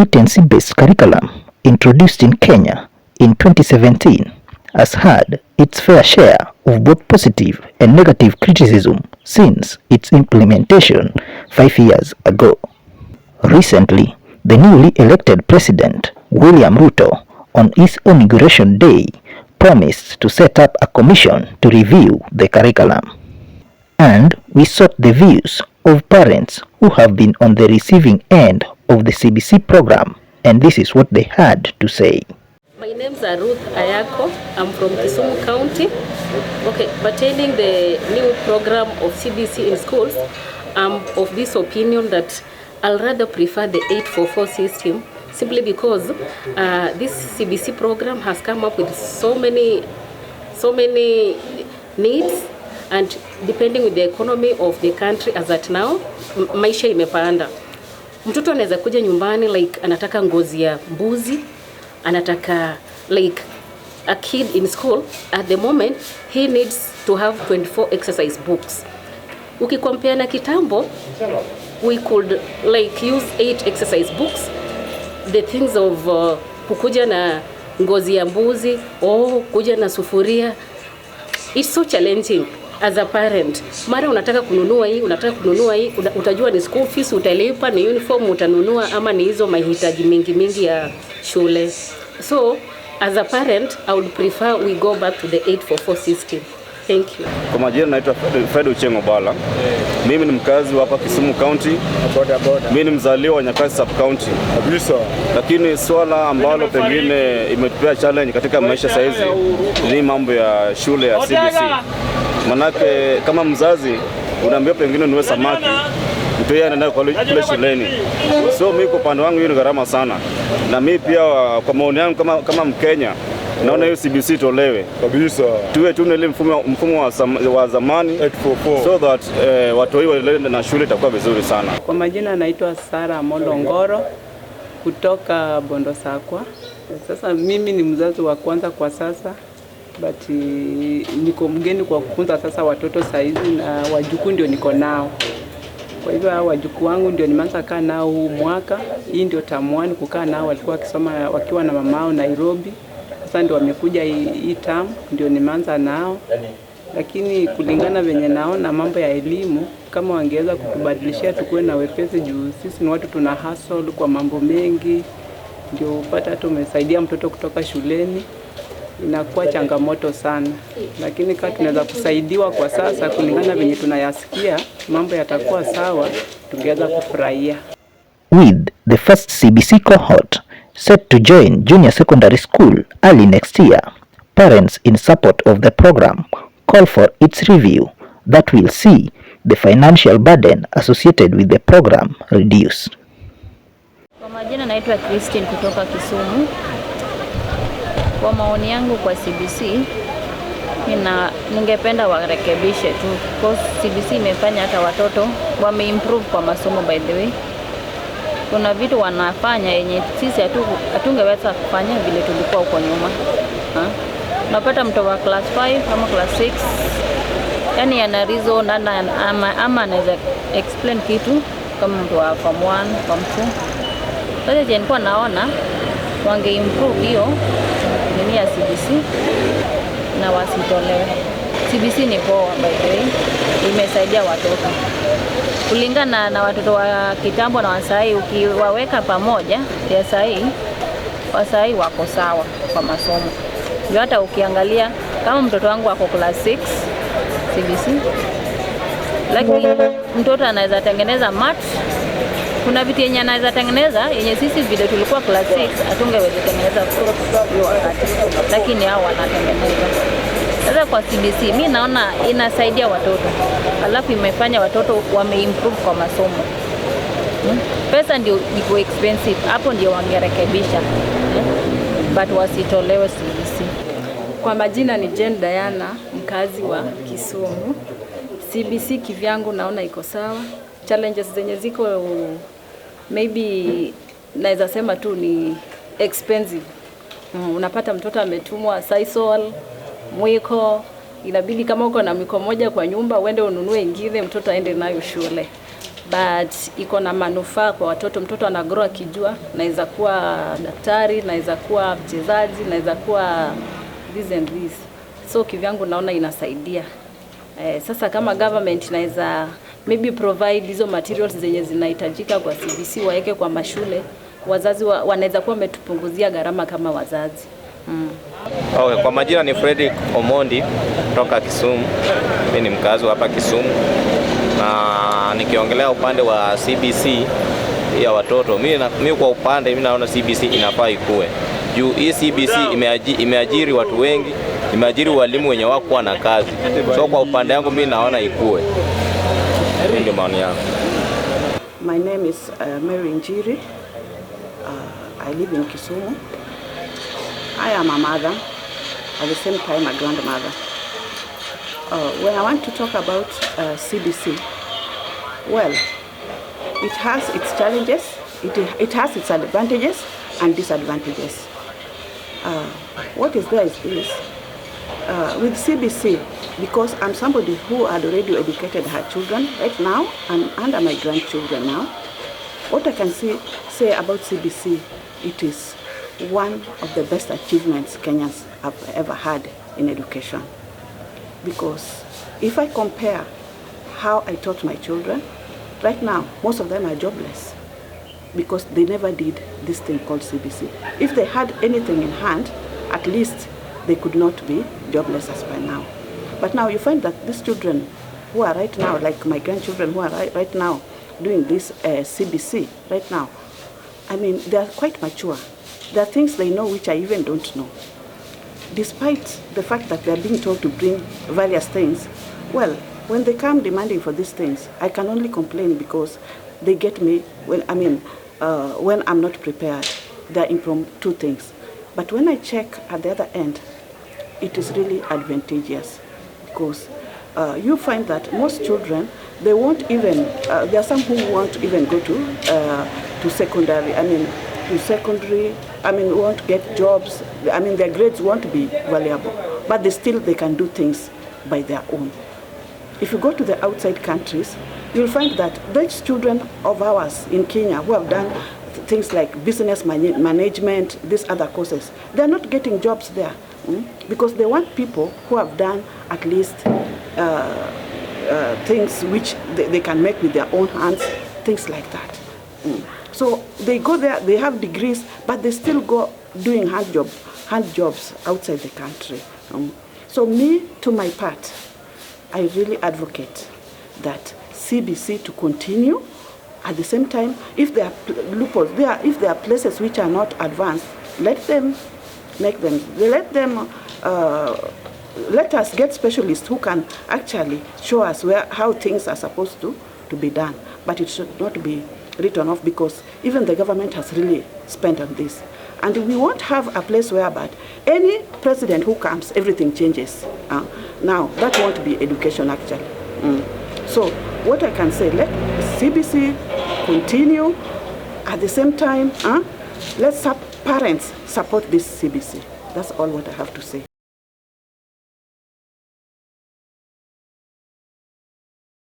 competency-based curriculum introduced in Kenya in 2017 has had its fair share of both positive and negative criticism since its implementation 5 years ago. Recently, the newly elected President, William Ruto, on his inauguration day, promised to set up a commission to review the curriculum. And we sought the views of parents who have been on the receiving end of the CBC program, and this is what they had to say. My name's Ruth Ayako. I'm from Kisumu County. Okay, pertaining the new program of CBC in schools, I'm of this opinion that I'll rather prefer the 844 system, simply because this CBC program has come up with so many needs, and depending with the economy of the country as at now, maisha imepanda. Mtoto anaweza kuja nyumbani like anataka ngozi ya mbuzi, anataka like a kid in school at the moment he needs to have 24 exercise books. Ukikompare na kitambo, we could like use 8 exercise books. The things of kukuja na ngozi ya mbuzi kuja na sufuria, it's so challenging as a parent. Mara unataka kununua hii, utajua ni school fees utalipa, ni uniform utanunua, ama ni hizo mahitaji mingi ya shule. So as a parent, I would prefer we go back to the 844 system. Thank you. Kwa majina naitwa Fred Uchengo Bala. Mimi ni mkazi wa hapa Kisumu County. Mimi ni mzaliwa wa Nyakasi Sub County. Lakini swala ambalo pengine imetupea challenge katika maisha saizi ni mambo ya shule ya CBC. Manake kama mzazi unaambia pengine niwe samaki, mtu yeye anaenda kule shuleni. So mimi kwa upande wangu hiyo ni gharama sana. Na mimi pia kwa maoni yangu kama Mkenya, naona hiyo CBC tolewe kabisa. Tuwe ile mfumo wa zamani 844, so that watu hiyo waende na shule itakuwa vizuri sana. Kwa majina naitwa Sara Molongoro kutoka Bondo Sakwa. Sasa mimi ni mzazi wa kwanza kwa sasa, but niko mgeni kwa kufunza sasa watoto saizi, na wajukuu ndio niko nao. Kwa hivyo wajukuu wangu ndio nimeanza kaa nao huu mwaka. Hii ndio tamuani kukaa nao, walikuwa wakisoma wakiwa na mamao Nairobi. Sasa ndio wamekuja hii term ndio nimeanza nao. Lakini kulingana venye naona mambo ya elimu, kama wangeweza kutubadilishia tukue na wepesi, juu sisi ni watu tuna hustle kwa mambo mengi, ndio upata tumesaidia mtoto kutoka shuleni, inakuwa changamoto sana. Lakini kama tunaweza kusaidiwa kwa sasa kulingana venye tunayasikia, mambo yatakuwa sawa, tungeweza kufurahia. With the first CBC cohort set to join junior secondary school early next year, parents in support of the program call for its review that will see the financial burden associated with the program reduced. Kwa majina naitwa Christine kutoka Kisumu. Kwa maoni yangu kwa CBC, ningependa warekebishe tu, because CBC imefanya hata watoto wameimprove kwa masomo. By the way, kuna vitu wanafanya yenye sisi hatungeweza kufanya vile tulikuwa huko nyuma. Unapata mtoto wa class 5 ama class 6, yani ana reason ama anaweza explain kitu kama mtu wa form 1, form 2. Sasa nilikuwa naona wangeimprove hiyo nini ya CBC na wasitolewe. CBC ni poa, by the way, imesaidia watoto. Kulingana na watoto wa kitambo na wasai, ukiwaweka pamoja ya wasai wako sawa kwa masomo. Ndio hata ukiangalia kama mtoto wangu wako class 6 CBC, lakini mtoto anaweza tengeneza math. Kuna vitu yenye anaweza tengeneza yenye sisi vile tulikuwa class 6 hatungeweza tengeneza hiyo wakati, lakini hao wanatengeneza. Sasa kwa CBC mimi naona inasaidia watoto, alafu imefanya watoto wameimprove kwa masomo. Pesa ndio iko expensive, hapo ndio wangerekebisha, but wasitolewe CBC. Kwa majina ni Jane Diana, mkazi wa Kisumu. CBC kivyangu naona iko sawa. Challenges zenye ziko maybe naweza sema tu ni expensive. Unapata mtoto ametumwa Sisal, inabidi kama uko na mwiko moja kwa nyumba uende ununue ingine mtoto aende nayo shule. but iko na manufaa kwa watoto. Mtoto anagrow akijua naweza kuwa daktari, naweza kuwa mchezaji, naweza kuwa this and this. So kivyangu naona inasaidia. Sasa kama government inaweza maybe provide hizo materials zenye zinahitajika kwa CBC waeke kwa mashule, wazazi wanaweza kuwa wametupunguzia gharama kama wazazi. Okay, kwa majina ni Fredrick Omondi kutoka Kisumu. Mimi ni mkazi hapa Kisumu. Na nikiongelea upande wa CBC ya watoto, mimi kwa upande mimi naona CBC inafaa ikue. Juu hii CBC imeajiri watu wengi, imeajiri walimu wenye wako na kazi. So kwa upande wangu mimi naona ikue. Ndio maoni yangu. My name is Mary Njiri. I live in Kisumu. I am a mother, at the same time a grandmother. When I want to talk about CBC, well, it has its challenges, it has its advantages and disadvantages. What is there is this. With CBC, because I'm somebody who had already educated her children right now and under my grandchildren now, what I can say about CBC, it is one of the best achievements Kenyans have ever had in education. Because if I compare how I taught my children, right now most of them are jobless because they never did this thing called CBC. If they had anything in hand, at least they could not be jobless as by now. But now you find that these children who are right now, like my grandchildren who are right now doing this CBC right now, I mean, they are quite mature. There are things they know which I even don't know. Despite the fact that they are being told to bring various things, well, when they come demanding for these things, I can only complain because they get me when I'm not prepared. They are impromptu things. But when I check at the other end, it is really advantageous because you find that most children, they won't even, there are some who won't even go to secondary. Won't get jobs. Their grades won't be valuable, but they can do things by their own. If you go to the outside countries, you'll find that those children of ours in Kenya who have done things like business management, these other courses, they're not getting jobs there because they want people who have done at least things which they can make with their own hands, things like that. So they go there, they have degrees, but they still go doing hand jobs outside the country. So me, to my part, I really advocate that CBC to continue. At the same time, if there are loopholes, if there are places which are not advanced, let them make them. Let us get specialists who can actually show us how things are supposed to be done. But it should not be written off because even the government has really spent on this. And we won't have a place whereby any president who comes, everything changes. Now, that won't be education actually. So what I can say, let CBC continue. At the same time, let parents support this CBC. That's all what I have to say.